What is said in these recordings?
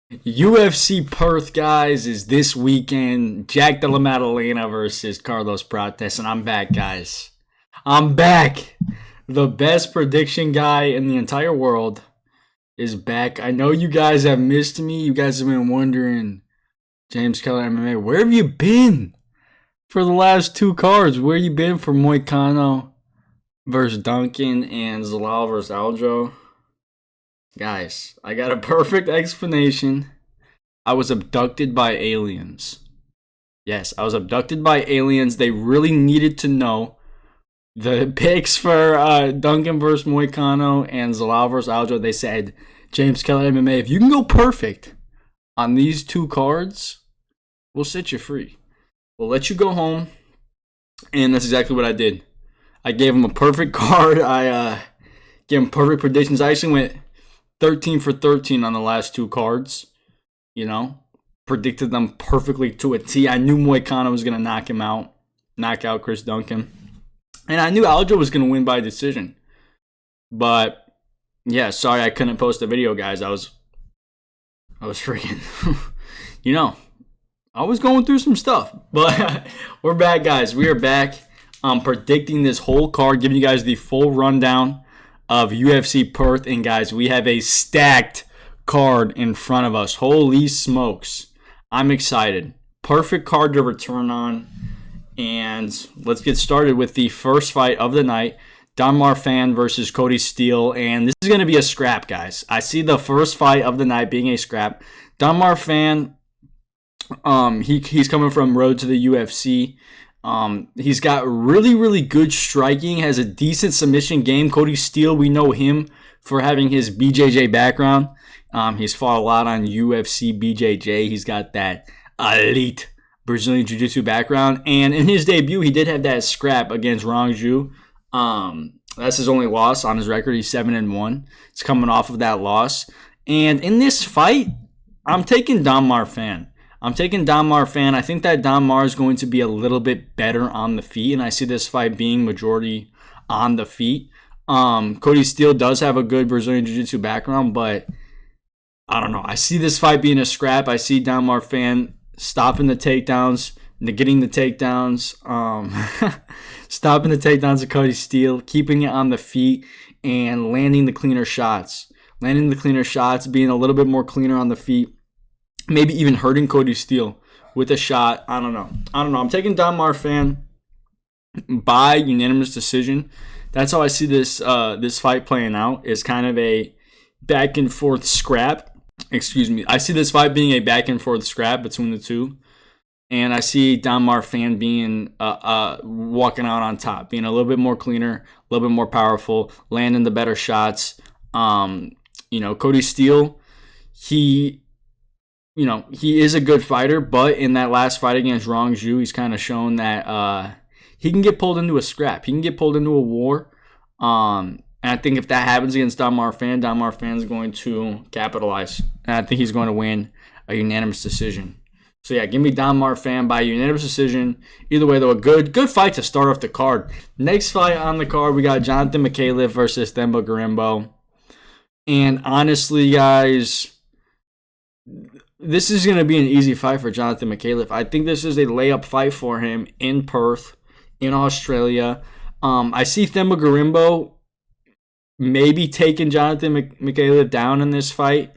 UFC Perth, guys, is this weekend. DELLA MADDALENA versus Carlos Prates, and I'm back, guys. I'm back. The best prediction guy in the entire world is back. I know you guys have missed me. You guys have been wondering, JamesKellerMMA, where have you been for the last two cards? Where you been for Moicano versus Duncan and Zalal versus Aljo? Guys, I got a perfect explanation. I was abducted by aliens. Yes, I was abducted by aliens. They really needed to know the picks for Duncan versus Moicano and Zalal versus Aljo. They said, JamesKellerMMA, if you can go perfect on these two cards, we'll set you free. We'll let you go home. And that's exactly what I did. I gave him a perfect card. I gave him perfect predictions. I actually went 13 for 13 on the last two cards. You know, predicted them perfectly to a T. I knew Moicano was going to knock out Chris Duncan. And I knew Aljo was going to win by decision. But, yeah, sorry I couldn't post a video, guys. I was freaking, I was going through some stuff. But we're back, guys. We are back. Predicting this whole card, giving you guys the full rundown of UFC Perth. And guys, we have a stacked card in front of us. Holy smokes. I'm excited. Perfect card to return on. And let's get started with the first fight of the night. Don Marfan versus Cody Steele. And this is going to be a scrap, guys. I see the first fight of the night being a scrap. Don Marfan, he's coming from Road to the UFC. He's got really, really good striking, has a decent submission game. Cody Steele, we know him for having his BJJ background. He's fought a lot on UFC BJJ. He's got that elite Brazilian Jiu-Jitsu background. And in his debut, he did have that scrap against Rong Zhu. That's his only loss on his record. He's 7-1. It's coming off of that loss. And in this fight, I'm taking Don Marfan. I think that Don Mar is going to be a little bit better on the feet, and I see this fight being majority on the feet. Cody Steele does have a good Brazilian Jiu-Jitsu background, but I don't know. I see this fight being a scrap. I see Don Marfan stopping the takedowns, getting the takedowns, stopping the takedowns of Cody Steele, keeping it on the feet, and landing the cleaner shots. Being a little bit more cleaner on the feet. Maybe even hurting Cody Steele with a shot. I don't know. I'm taking Don Marfan by unanimous decision. That's how I see this fight playing out. Is kind of a back and forth scrap. I see this fight being a back and forth scrap between the two. And I see Don Marfan being walking out on top, being a little bit more cleaner, a little bit more powerful, landing the better shots. Cody Steele, he is a good fighter, but in that last fight against Rong Zhu, he's kind of shown that he can get pulled into a scrap. He can get pulled into a war. And I think if that happens against Don Marfan is going to capitalize. And I think he's going to win a unanimous decision. So, yeah, give me Don Marfan by unanimous decision. Either way, though, a good fight to start off the card. Next fight on the card, we got Jonathan Mikheyev versus Themba Gorimbo. And honestly, guys, this is going to be an easy fight for Jonathan Mikheyev. I think this is a layup fight for him in Perth, in Australia. I see Themba Gorimbo maybe taking Jonathan Mikheyev down in this fight.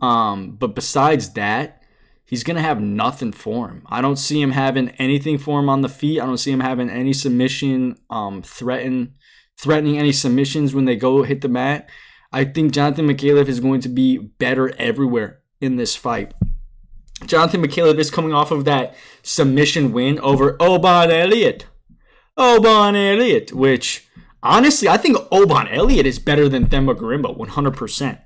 But besides that, he's going to have nothing for him. I don't see him having anything for him on the feet. I don't see him having any submission, threatening any submissions when they go hit the mat. I think Jonathan Mikheyev is going to be better everywhere in this fight. Jonathan Mikheyev is coming off of that submission win over Oban Elliott, which honestly, I think Oban Elliott is better than Themba Gorimbo, 100%.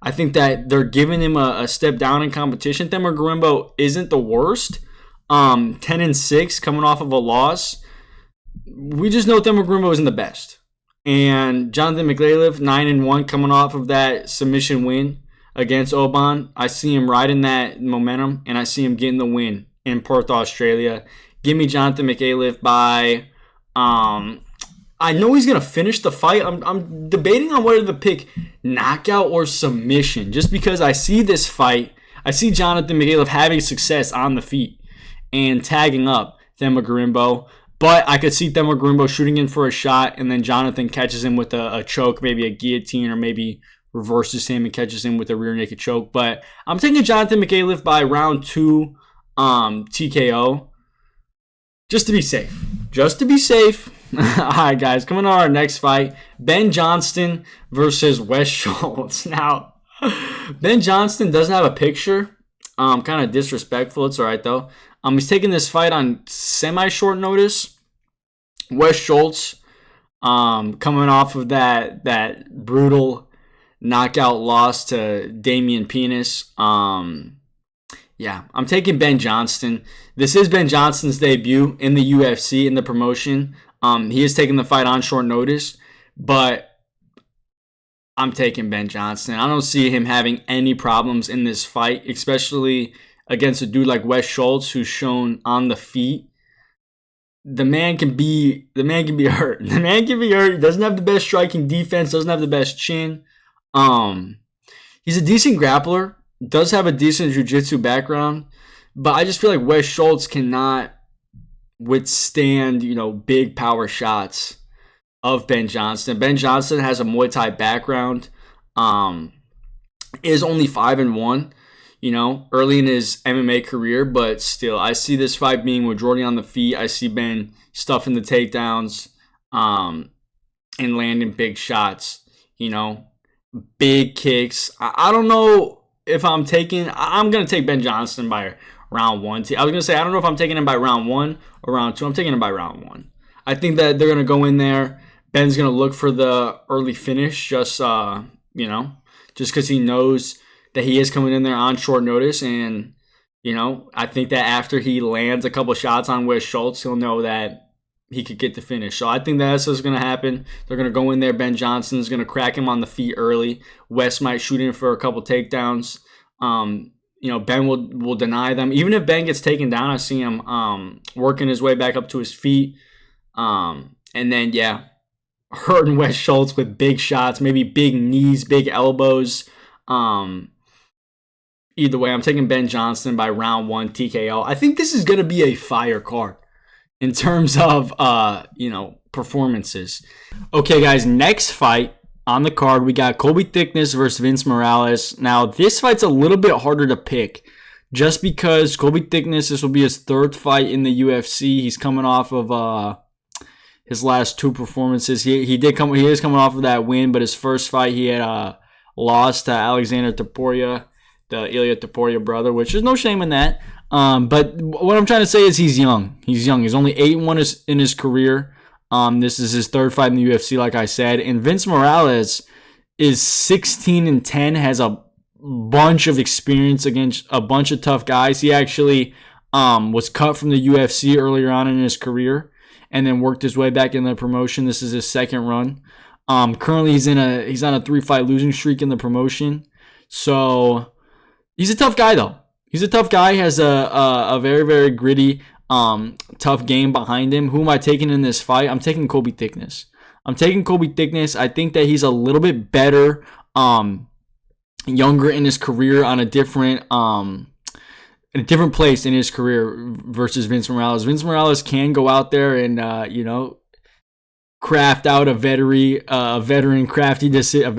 I think that they're giving him a step down in competition. Themba Gorimbo isn't the worst. 10-6 coming off of a loss. We just know Themba Gorimbo isn't the best. And Jonathan Mikheyev, 9-1 coming off of that submission win against Oban. I see him riding that momentum, and I see him getting the win in Perth, Australia. Give me Jonathan Mikheyev by I know he's going to finish the fight. I'm debating on whether to pick knockout or submission, just because I see this fight. I see Jonathan McAuliffe having success on the feet and tagging up Themba, but I could see Themba shooting in for a shot, and then Jonathan catches him with a choke, maybe a guillotine, or maybe reverses him and catches him with a rear naked choke. But I'm taking Jonathan McAuliffe by round 2 TKO, just to be safe. Just to be safe. All right, guys, coming on our next fight, Ben Johnston versus Wes Schultz. Now, Ben Johnston doesn't have a picture. Kind of disrespectful. It's all right, though. He's taking this fight on semi-short notice. Wes Schultz, coming off of that brutal knockout loss to Damian Penis. Yeah, I'm taking Ben Johnston. This is Ben Johnston's debut in the UFC, in the promotion. He is taking the fight on short notice, but I'm taking Ben Johnston. I don't see him having any problems in this fight, especially against a dude like Wes Schultz, who's shown on the feet. The man can be hurt. The man can be hurt. He doesn't have the best striking defense, doesn't have the best chin. He's a decent grappler, does have a decent jiu-jitsu background, but I just feel like Wes Schultz cannot withstand, big power shots of Ben Johnston. Ben Johnston has a Muay Thai background, is only 5-1, early in his MMA career, but still, I see this fight being majority on the feet. I see Ben stuffing the takedowns, and landing big shots, big kicks. I don't know if I'm going to take Ben Johnston by round 1. I was going to say, I don't know if I'm taking him by round 1 or round 2. I'm taking him by round 1. I think that they're going to go in there. Ben's going to look for the early finish, just because he knows that he is coming in there on short notice. And, I think that after he lands a couple shots on Wes Schultz, he'll know that he could get the finish. So I think that's what's going to happen. They're going to go in there. Ben Johnston's going to crack him on the feet early. Wes might shoot in for a couple takedowns. Ben will deny them. Even if Ben gets taken down, I see him working his way back up to his feet. And then, hurting Wes Schultz with big shots, maybe big knees, big elbows. Either way, I'm taking Ben Johnston by round 1 TKO. I think this is going to be a fire card in terms of, performances. Okay, guys, next fight on the card, we got Colby Thickness versus Vince Morales. Now, this fight's a little bit harder to pick just because Colby Thickness, this will be his 3rd fight in the UFC. He's coming off of his last 2 performances. He is coming off of that win, but his first fight he had lost to Alexander Topuria, the Ilya Topuria brother, which there's no shame in that. But what I'm trying to say is he's young. He's only 8-1 in his career. This is his 3rd fight in the UFC, like I said. And Vince Morales is 16-10, has a bunch of experience against a bunch of tough guys. He actually was cut from the UFC earlier on in his career and then worked his way back in the promotion. This is his 2nd run. Currently, he's on a 3-fight losing streak in the promotion. So he's a tough guy, though. He's a tough guy. He has a very, very gritty, tough game behind him. Who am I taking in this fight? I'm taking Colby Thickness. I think that he's a little bit better, younger in his career, on a different place in his career versus Vince Morales. Vince Morales can go out there and craft out a veteran crafty decision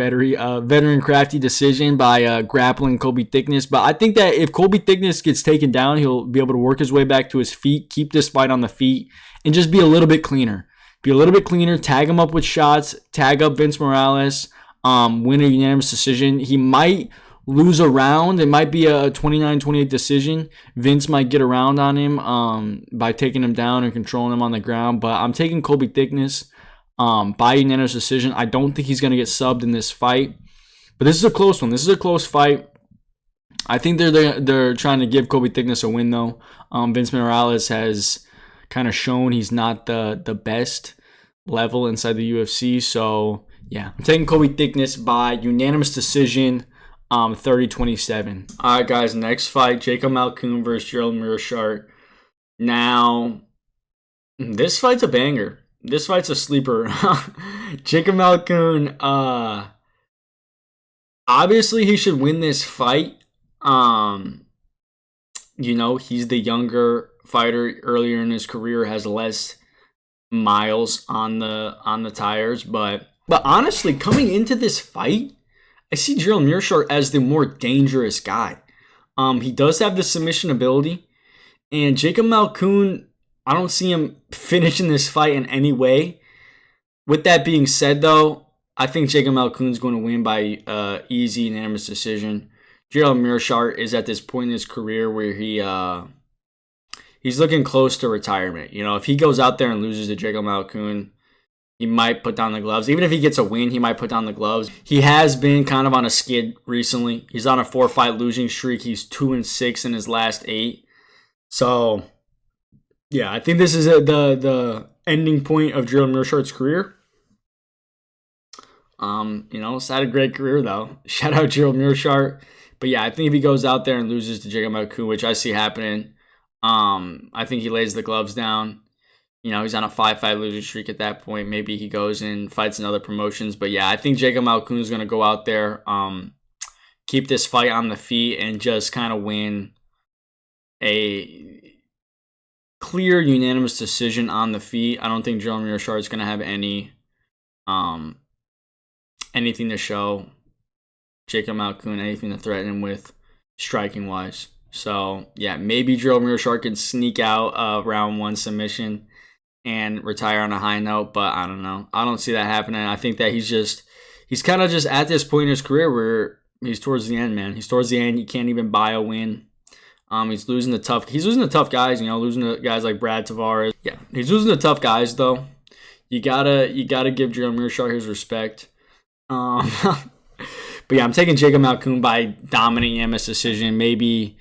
by grappling Colby Thickness. But I think that if Colby Thickness gets taken down, he'll be able to work his way back to his feet, keep this fight on the feet, and just be a little bit cleaner. Tag him up with shots, tag up Vince Morales, win a unanimous decision. He might lose a round. It might be a 29-28 decision. Vince might get around on him by taking him down and controlling him on the ground. But I'm taking Colby Thickness by unanimous decision. I don't think he's going to get subbed in this fight. But this is a close one. This is a close fight. I think they're trying to give Colby Thickness a win, though. Vince Morales has kind of shown he's not the best level inside the UFC. So, yeah, I'm taking Colby Thickness by unanimous decision, 30-27. All right, guys, next fight, Jacob Malkoun versus Gerald Meerschaert. Now, this fight's a banger. This fight's a sleeper. Jacob Malkoun, obviously he should win this fight. He's the younger fighter earlier in his career, has less miles on the tires, but honestly, coming into this fight, I see Gerald Meerschaert as the more dangerous guy. He does have the submission ability, and Jacob Malkoun, I don't see him finishing this fight in any way. With that being said, though, I think Jacob Malkoun's going to win by easy unanimous decision. Gerald Meerschaert is at this point in his career where he's looking close to retirement. If he goes out there and loses to Jacob Malkoun, he might put down the gloves. Even if he gets a win, he might put down the gloves. He has been kind of on a skid recently. He's on a 4-fight losing streak. He's 2-6 in his last 8. So, yeah, I think this is the ending point of Gerald Meerschaert's career. He's had a great career, though. Shout out Gerald Meerschaert. But, yeah, I think if he goes out there and loses to Jacob Malkoun, which I see happening, I think he lays the gloves down. He's on a 5-fight losing streak at that point. Maybe he goes and fights in other promotions. But, yeah, I think Jacob Malkoun is going to go out there, keep this fight on the feet, and just kind of win a clear unanimous decision on the feet. I don't think Gerald Meerschaert is going to have anything to show Jacob Malkoun, anything to threaten him with striking-wise. So, yeah, maybe Gerald Meerschaert can sneak out a round 1 submission and retire on a high note, but I don't know. I don't see that happening. I think that he's kind of just at this point in his career where he's towards the end, man. He's towards the end. He can't even buy a win. He's losing to tough guys, losing to guys like Brad Tavares. Yeah, he's losing to tough guys, though. You gotta give Gerald Meerschaert his respect. But yeah, I'm taking Jacob Malkoun by dominant unanimous decision, maybe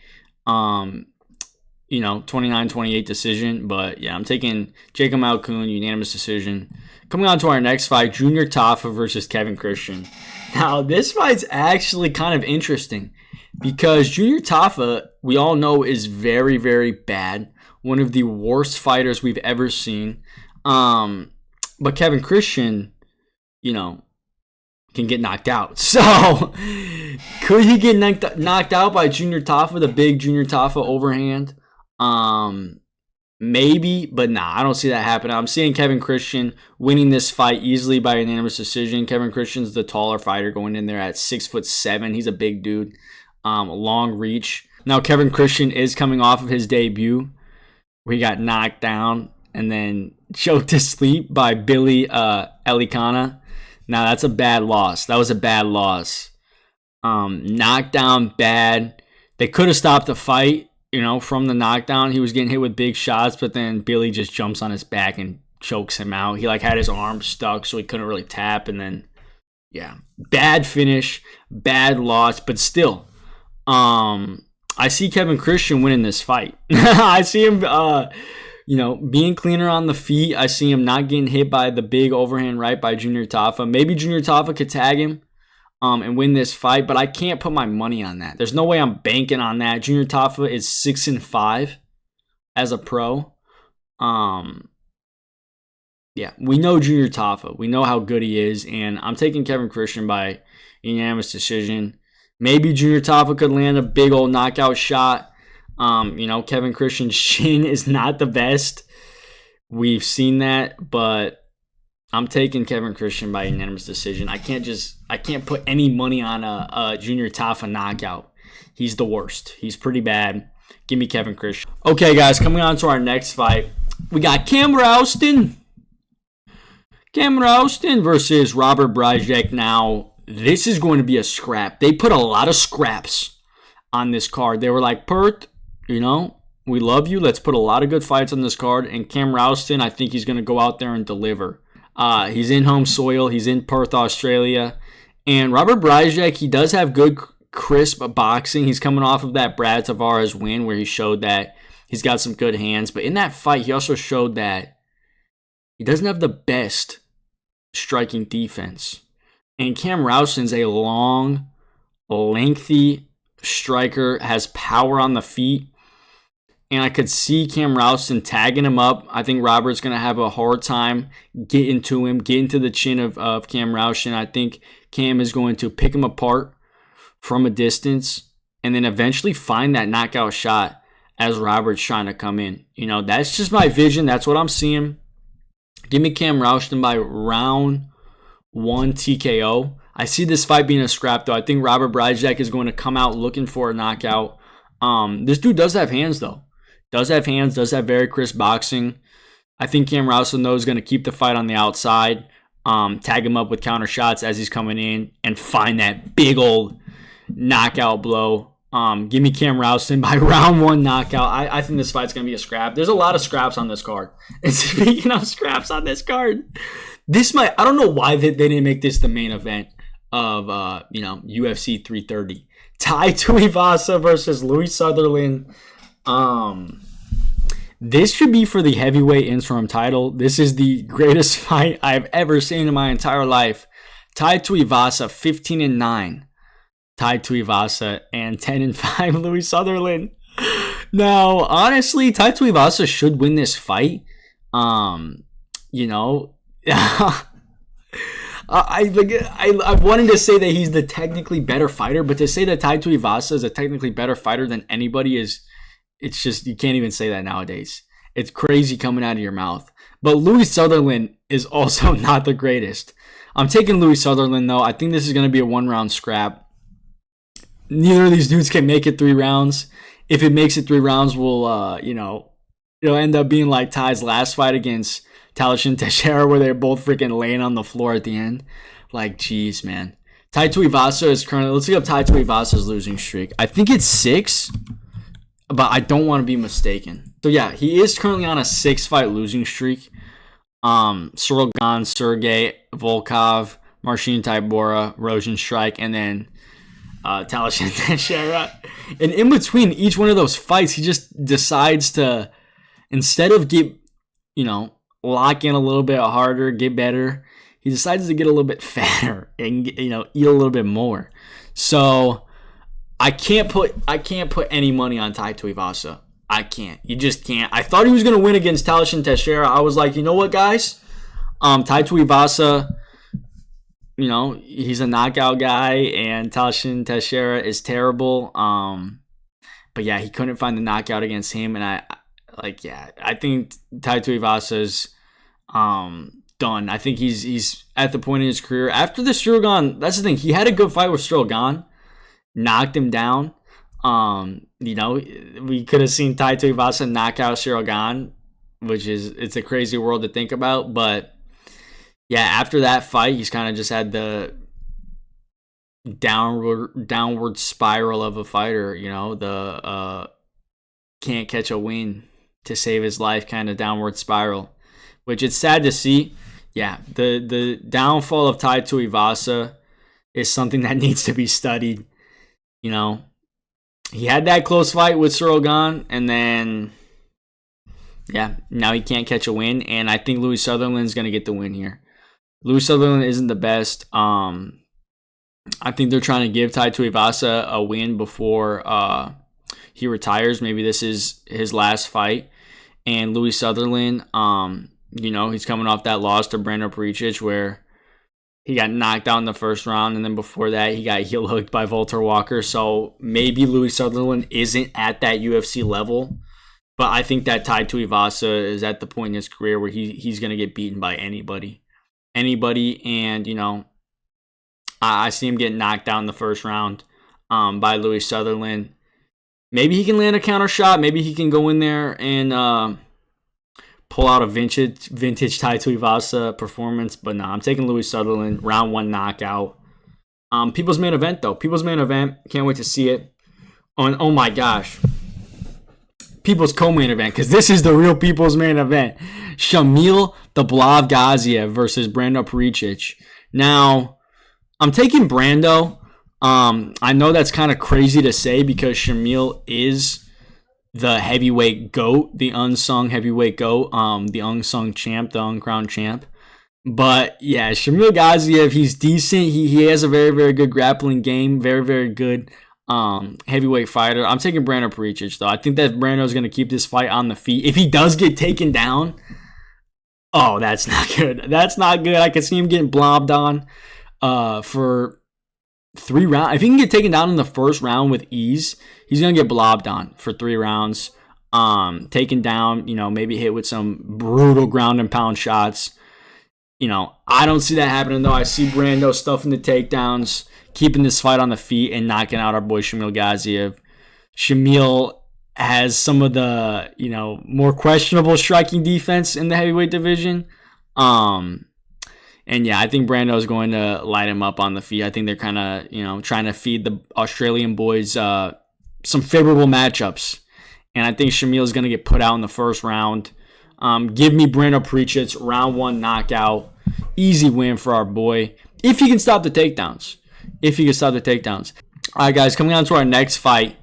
29-28 decision. But yeah, I'm taking Jacob Malkoun, unanimous decision. Coming on to our next fight, Junior Tafa versus Kevin Christian. Now, this fight's actually kind of interesting because Junior Tafa, we all know, is very, very bad. One of the worst fighters we've ever seen. But Kevin Christian, can get knocked out. So, could he get knocked out by Junior Tafa, the big Junior Tafa overhand? Maybe, but nah, I don't see that happening. I'm seeing Kevin Christian winning this fight easily by unanimous decision. Kevin Christian's the taller fighter going in there at 6'7". He's a big dude. Long reach. Now, Kevin Christian is coming off of his debut where he got knocked down and then choked to sleep by Billy Elikana. Now, that's a bad loss. That was a bad loss. Knocked down bad. They could have stopped the fight, from the knockdown. He was getting hit with big shots, but then Billy just jumps on his back and chokes him out. He had his arm stuck, so he couldn't really tap. And then, yeah, bad finish, bad loss. But still, I see Kevin Christian winning this fight. I see him, being cleaner on the feet. I see him not getting hit by the big overhand right by Junior Tafa. Maybe Junior Tafa could tag him and win this fight, but I can't put my money on that. There's no way I'm banking on that. Junior Tafa is 6-5 as a pro. Yeah, we know Junior Tafa. We know how good he is, and I'm taking Kevin Christian by unanimous decision. Maybe Junior Tafa could land a big old knockout shot. Kevin Christian's shin is not the best. We've seen that, but I'm taking Kevin Christian by unanimous decision. I can't put any money on a Junior Tafa knockout. He's the worst. He's pretty bad. Give me Kevin Christian. Okay, guys, coming on to our next fight, we got Cam Rouston versus Robert Brajek. Now, this is going to be a scrap. They put a lot of scraps on this card. They were like, Perth, we love you. Let's put a lot of good fights on this card. And Cam Rouston, I think he's going to go out there and deliver. He's in home soil. He's in Perth, Australia. And Robert Brajek, he does have good, crisp boxing. He's coming off of that Brad Tavares win where he showed that he's got some good hands. But in that fight, he also showed that he doesn't have the best striking defense. And Cam Rouston's a long, lengthy striker, has power on the feet. And I could see Cam Rouston tagging him up. I think Robert's going to have a hard time getting to him, getting to the chin of Cam Rouston. I think Cam is going to pick him apart from a distance and then eventually find that knockout shot as Robert's trying to come in. You know, that's just my vision. That's what I'm seeing. Give me Cam Rauschton by round 1 TKO. I see this fight being a scrap, though. I think Robert Brajak is going to come out looking for a knockout. This dude does have hands, though. Does have hands, does have very crisp boxing. I think Cam Rauschton, though, is going to keep the fight on the outside, tag him up with counter shots as he's coming in, and find that big old knockout blow. Give me Cam Rauschton by round 1 knockout. I think this fight's going to be a scrap. There's a lot of scraps on this card. And speaking of scraps on this card, I don't know why they didn't make this the main event of UFC 330. Tai Tuivasa versus Louis Sutherland. This should be for the heavyweight interim title. This is the greatest fight I've ever seen in my entire life. Tai Tuivasa 15-9. Tai Tuivasa and 10-5 Louis Sutherland. Now, honestly, Tai Tuivasa should win this fight. I wanted to say that he's the technically better fighter, but to say that Tai Tuivasa is a technically better fighter than anybody it's just, you can't even say that nowadays. It's crazy coming out of your mouth. But Louis Sutherland is also not the greatest. I'm taking Louis Sutherland, though. I think this is going to be a 1-round scrap. Neither of these dudes can make it 3 rounds. If it makes it 3 rounds, it'll end up being like Ty's last fight against Talashin Teixeira, where they're both freaking laying on the floor at the end. Like, jeez, man. Tai Tuivasa is currently, let's look up Tai Tuivasa's losing streak. I think it's 6, but I don't want to be mistaken. So yeah, he is currently on a 6-fight losing streak. Cyril Gane, Sergey Volkov, Marcin Tybura, Rosenstrike, and then Talashin Teixeira. And in between each one of those fights, he just decides to, instead of lock in a little bit harder, get better, he decides to get a little bit fatter and eat a little bit more. So I can't put any money on Tai Tuivasa. I can't. You just can't. I thought he was going to win against Talashin Teixeira. I was like, you know what, guys? Tai Tuivasa, he's a knockout guy, and Talashin Teixeira is terrible. But yeah, he couldn't find the knockout against him, and I think Tai Tuivasa's done. I think he's at the point in his career after the Cyril Gane. That's the thing. He had a good fight with Cyril Gane, knocked him down. We could have seen Tai Tuivasa knock out Cyril Gane, it's a crazy world to think about. But yeah, after that fight, he's kind of just had the downward spiral of a fighter. The can't catch a win to save his life kind of downward spiral, which it's sad to see. Yeah, the downfall of Tai Tuivasa is something that needs to be studied. He had that close fight with Cyril Gane, and then, yeah, now he can't catch a win, and I think Louis Sutherland's going to get the win here. Louis Sutherland isn't the best. I think they're trying to give Tai Tuivasa a win before he retires. Maybe this is his last fight. And Louis Sutherland, he's coming off that loss to Brando Paricic where he got knocked out in the first round, and then before that, he got heel hooked by Volter Walker. So maybe Louis Sutherland isn't at that UFC level, but I think that Tai Tuivasa is at the point in his career where he's going to get beaten by anybody. And, I see him getting knocked out in the first round by Louis Sutherland. Maybe he can land a counter shot. Maybe he can go in there and pull out a vintage Tai Tuivasa performance. But no, I'm taking Louis Sutherland, round 1 knockout. People's main event, though. People's main event. Can't wait to see it. Oh my gosh. People's co-main event, because this is the real people's main event. Shamil the Blob Gaziev versus Brando Paricic. Now, I'm taking Brando. I know that's kind of crazy to say because Shamil is the heavyweight GOAT, the unsung heavyweight GOAT, the unsung champ, the uncrowned champ. But yeah, Shamil Gaziev, he's decent. He has a very, very good grappling game, very, very good heavyweight fighter. I'm taking Brando Paricic, though. I think that Brando's going to keep this fight on the feet. If he does get taken down, oh, that's not good. That's not good. I can see him getting blobbed on for 3 rounds. If he can get taken down in the first round with ease, he's going to get blobbed on for 3 rounds. taken down, maybe hit with some brutal ground and pound shots. I don't see that happening, though. I see Brando stuffing the takedowns, keeping this fight on the feet, and knocking out our boy Shamil Gaziev. Shamil has some of the, more questionable striking defense in the heavyweight division. And yeah, I think Brando is going to light him up on the feet. I think they're kind of, trying to feed the Australian boys some favorable matchups. And I think Shamil is going to get put out in the first round. Give me Brando Prates, round 1 knockout. Easy win for our boy. If he can stop the takedowns. All right, guys, coming on to our next fight.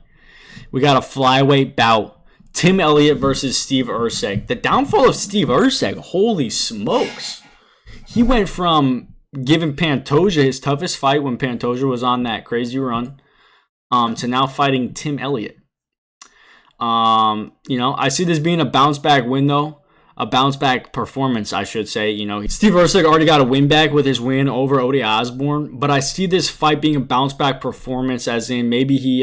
We got a flyweight bout. Tim Elliott versus Steve Erceg. The downfall of Steve Erceg, holy smokes. He went from giving Pantoja his toughest fight when Pantoja was on that crazy run to now fighting Tim Elliott. I see this being a bounce back win, though. A bounce back performance, I should say. Steve Erceg already got a win back with his win over Ode Osborne, but I see this fight being a bounce back performance, as in maybe he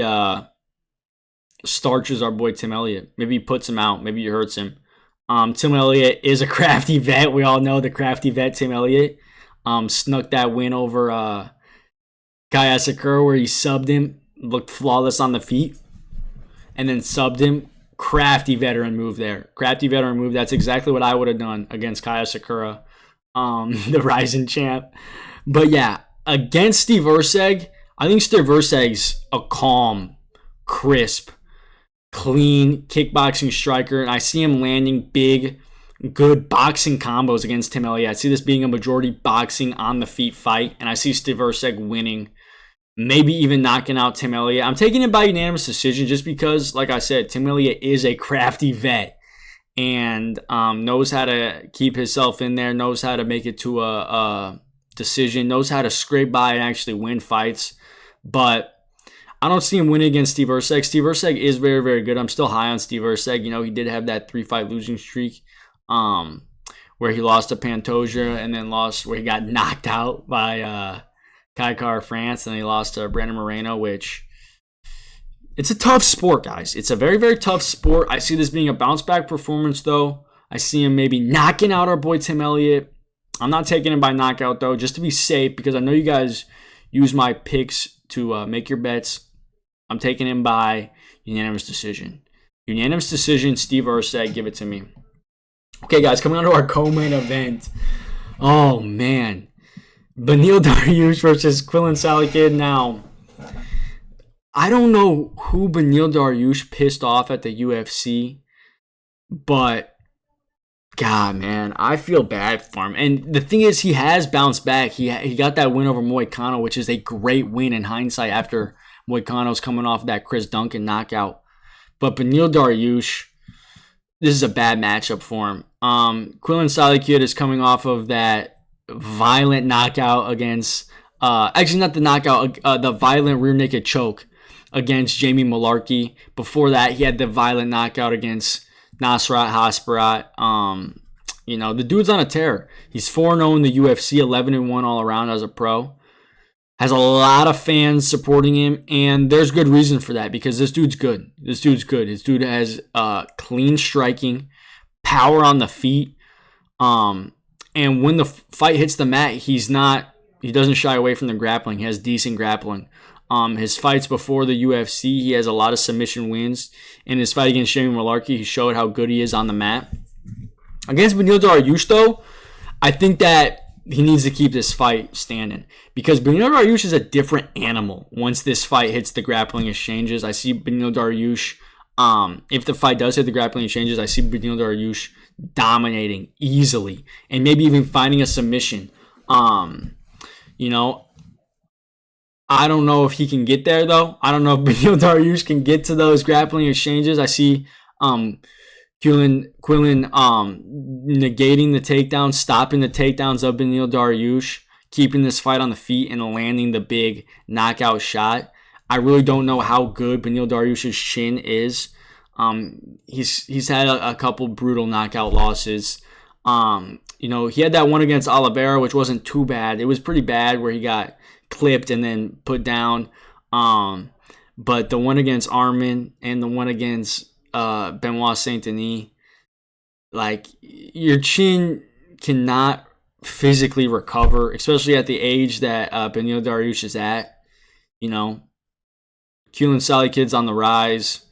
starches our boy Tim Elliott. Maybe he puts him out. Maybe he hurts him. Tim Elliott is a crafty vet. We all know the crafty vet Tim Elliott. Snuck that win over Kai Asakura, where he subbed him, looked flawless on the feet, and then subbed him. Crafty veteran move there. That's exactly what I would have done against Kai Asakura, the rising champ. But yeah, against Steve Erceg, I think Steve Erceg's a calm, crisp, clean kickboxing striker, and I see him landing big, good boxing combos against Tim Elliott. I see this being a majority boxing on the feet fight, and I see Steve Erceg winning, maybe even knocking out Tim Elliott. I'm taking it by unanimous decision just because, like I said, Tim Elliott is a crafty vet and knows how to keep himself in there, knows how to make it to a decision, knows how to scrape by and actually win fights. But I don't see him winning against Steve Erceg. Steve Erceg is very, very good. I'm still high on Steve Erceg. He did have that 3-fight losing streak where he lost to Pantoja and then lost where he got knocked out by Kai Kara France, and he lost to Brandon Moreno, which it's a tough sport, guys. It's a very, very tough sport. I see this being a bounce-back performance, though. I see him maybe knocking out our boy Tim Elliott. I'm not taking him by knockout, though, just to be safe, because I know you guys use my picks to make your bets. I'm taking him by unanimous decision. Unanimous decision, Steve Erceg, give it to me. Okay, guys, coming on to our co-main event. Oh, man. Beneil Dariush versus Quillan Salikid. Now, I don't know who Beneil Dariush pissed off at the UFC, but God, man, I feel bad for him. And the thing is, he has bounced back. He got that win over Moicano, which is a great win in hindsight after Moicano's coming off that Chris Duncan knockout. But Beneil Dariush, this is a bad matchup for him. Quillan Salikid is coming off of that violent knockout against, actually not the knockout, the violent rear naked choke against Jamie Malarkey. Before that, he had the violent knockout against Nasrat Hasparat. The dude's on a tear. He's 4-0 in the UFC, 11-1 all around as a pro. Has a lot of fans supporting him, and there's good reason for that because this dude's good. This dude has clean striking, power on the feet. And when the fight hits the mat, he doesn't shy away from the grappling. He has decent grappling. His fights before the UFC, he has a lot of submission wins. In his fight against Jamie Malarkey, he showed how good he is on the mat. Against Beneil Dariush, though, I think that he needs to keep this fight standing because Beneil Dariush is a different animal once this fight hits the grappling exchanges. I see Beneil Dariush, if the fight does hit the grappling exchanges, I see Beneil Dariush dominating easily and maybe even finding a submission. I don't know if he can get there, though. I don't know if Beneil Dariush can get to those grappling exchanges. I see Quillan negating the takedowns, stopping the takedowns of Beneil Dariush, keeping this fight on the feet and landing the big knockout shot. I really don't know how good Beneil Dariush's chin is. He's had a couple brutal knockout losses. He had that one against Oliveira, which wasn't too bad. It was pretty bad where he got clipped and then put down. But the one against Arman and the one against Benoit Saint Denis, like your chin cannot physically recover, especially at the age that Beneil Dariush is at. You know, Keelan Salikid's on the rise.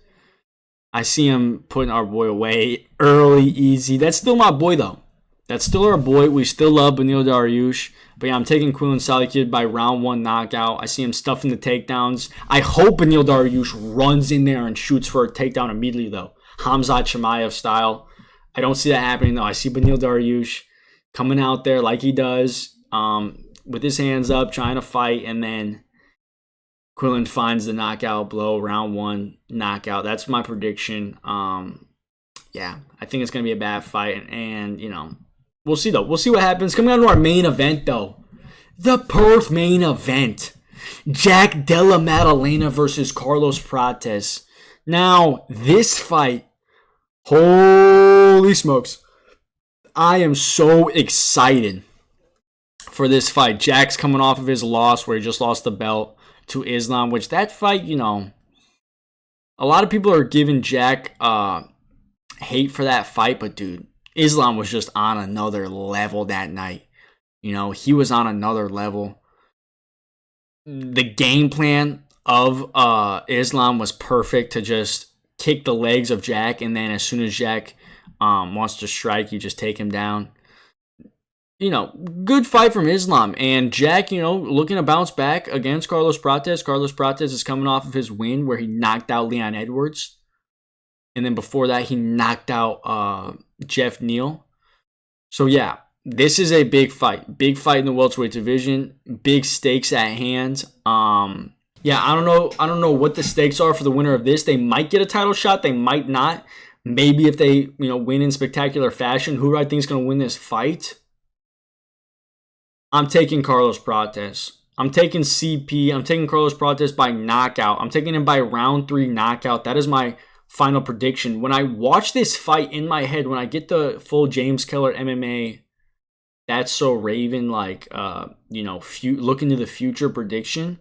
I see him putting our boy away early, easy. That's still my boy, though. That's still our boy. We still love Beneil Dariush. But yeah, I'm taking Keelan Salikid by round 1 knockout. I see him stuffing the takedowns. I hope Beneil Dariush runs in there and shoots for a takedown immediately, though. Khamzat Chimaev style. I don't see that happening, though. I see Beneil Dariush coming out there like he does, with his hands up, trying to fight, and then Quillen finds the knockout blow, round 1 knockout. That's my prediction. Yeah, I think it's going to be a bad fight. And, you know, we'll see, though. We'll see what happens. Coming on to our main event, though. The Perth main event. Jack Della Maddalena versus Carlos Prates. Now, this fight, holy smokes. I am so excited for this fight. Jack's coming off of his loss where he just lost the belt to Islam, which that fight, you know, a lot of people are giving Jack hate for that fight, but dude, Islam was just on another level that night. You know, he was on another level. The game plan of Islam was perfect to just kick the legs of Jack, and then as soon as Jack wants to strike, you just take him down. You know, good fight from Islam. And Jack, you know, looking to bounce back against Carlos Prates. Carlos Prates is coming off of his win where he knocked out Leon Edwards. And then before that, he knocked out Jeff Neal. So, yeah, this is a big fight. Big fight in the welterweight division. Big stakes at hand. Yeah, I don't know what the stakes are for the winner of this. They might get a title shot. They might not. Maybe if they, you know, win in spectacular fashion. Who do I think is going to win this fight? I'm taking Carlos Prates. I'm taking CP. I'm taking Carlos Prates by knockout. I'm taking him by round 3 knockout. That is my final prediction. When I watch this fight in my head, when I get the full James Keller MMA, That's So Raven, like, you know, look into the future prediction,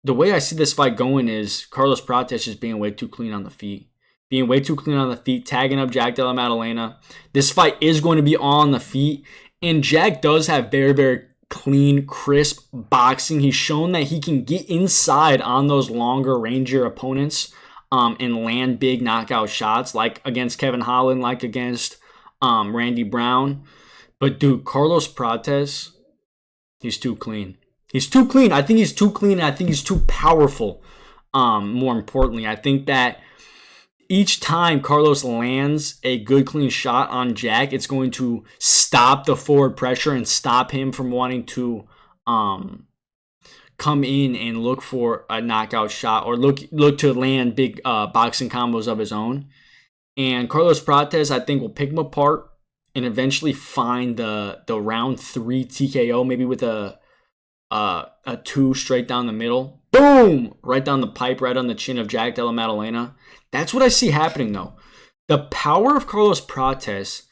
the way I see this fight going is Carlos Prates just being way too clean on the feet. Being way too clean on the feet, tagging up Jack Della Maddalena. This fight is going to be on the feet. And Jack does have very, very clean, crisp boxing. He's shown that he can get inside on those longer, rangier opponents and land big knockout shots, like against Kevin Holland, like against Randy Brown. But dude, Carlos Prates, he's too clean. He's too clean. I think he's too clean, and I think he's too powerful. More importantly, I think that each time Carlos lands a good, clean shot on Jack, it's going to stop the forward pressure and stop him from wanting to come in and look for a knockout shot or look to land big boxing combos of his own. And Carlos Prates, I think, will pick him apart and eventually find the round 3 TKO, maybe with a 2 straight down the middle. Boom! Right down the pipe, right on the chin of Jack Della Maddalena. That's what I see happening, though. The power of Carlos Prates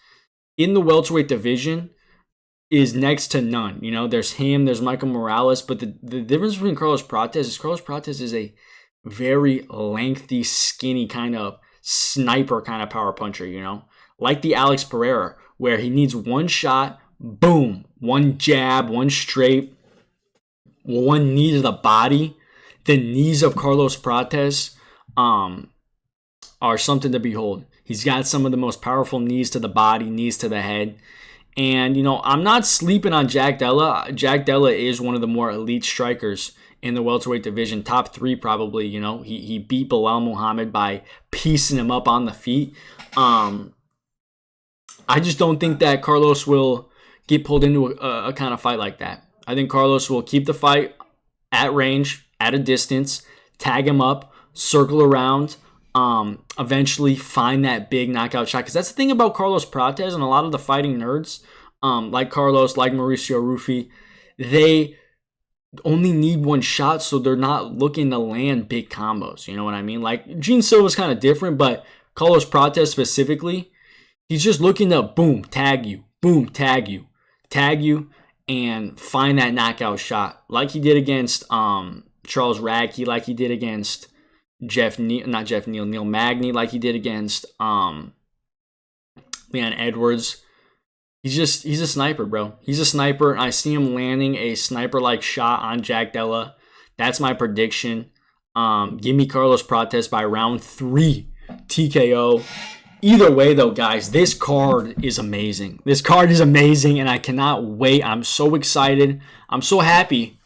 in the welterweight division is next to none. You know, there's him, there's Michael Morales, but the difference between Carlos Prates is a very lengthy, skinny kind of sniper kind of power puncher, you know? Like the Alex Pereira, where he needs one shot, boom, one jab, one straight, one knee to the body. The knees of Carlos Prates are something to behold. He's got some of the most powerful knees to the body, knees to the head. And, you know, I'm not sleeping on Jack Della. Jack Della is one of the more elite strikers in the welterweight division. Top 3 probably, you know. He beat Bilal Muhammad by piecing him up on the feet. I just don't think that Carlos will get pulled into a kind of fight like that. I think Carlos will keep the fight at range, at a distance, tag him up, circle around, eventually find that big knockout shot. Because that's the thing about Carlos Prates and a lot of the fighting nerds, like Carlos, like Mauricio Rufy, they only need one shot, so they're not looking to land big combos. You know what I mean? Like, Gene Silva's kind of different, but Carlos Prates specifically, he's just looking to boom, tag you, and find that knockout shot. Like he did against Charles Radke, like he did against Neil Magny like he did against Leon Edwards. He's a sniper, bro. He's a sniper. I see him landing a sniper-like shot on Jack Della. That's my prediction. Give me Carlos Prates by round 3 TKO. Either way, though, guys, this card is amazing. This card is amazing, and I cannot wait. I'm so excited. I'm so happy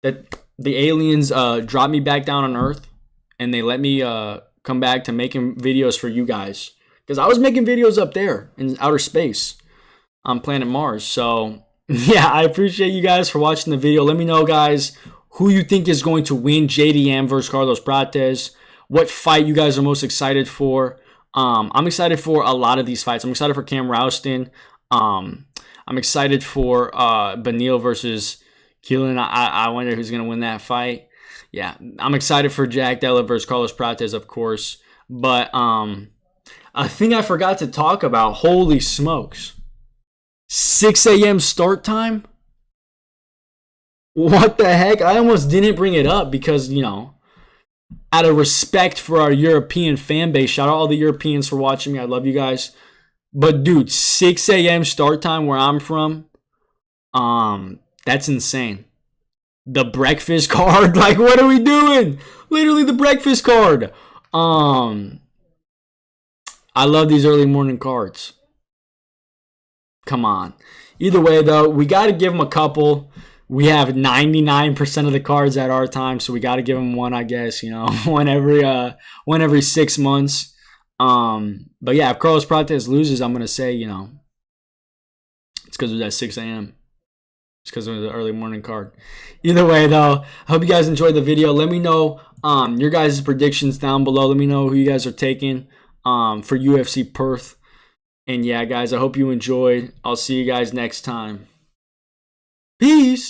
that the aliens dropped me back down on Earth, and they let me come back to making videos for you guys. Because I was making videos up there in outer space on planet Mars. So, yeah, I appreciate you guys for watching the video. Let me know, guys, who you think is going to win JDM versus Carlos Prates. What fight you guys are most excited for. I'm excited for a lot of these fights. I'm excited for Cam Rouston. I'm excited for Benil versus Keelan. I wonder who's going to win that fight. Yeah, I'm excited for Jack Della versus Carlos Prates, of course. But a thing I forgot to talk about, holy smokes. 6 a.m. start time? What the heck? I almost didn't bring it up because, you know, out of respect for our European fan base, shout out all the Europeans for watching me. I love you guys. But, dude, 6 a.m. start time where I'm from, that's insane. The breakfast card, like, what are we doing? Literally the breakfast card. I love these early morning cards. Come on. Either way, though, we got to give them a couple. We have 99% of the cards at our time, so we got to give them one, I guess, you know, one every 6 months. But yeah, if Carlos Prates loses, I'm going to say, you know, it's because it was at 6 a.m. It's because it was the early morning card. Either way, though, I hope you guys enjoyed the video. Let me know your guys' predictions down below. Let me know who you guys are taking for UFC Perth. And yeah, guys, I hope you enjoyed. I'll see you guys next time. Peace.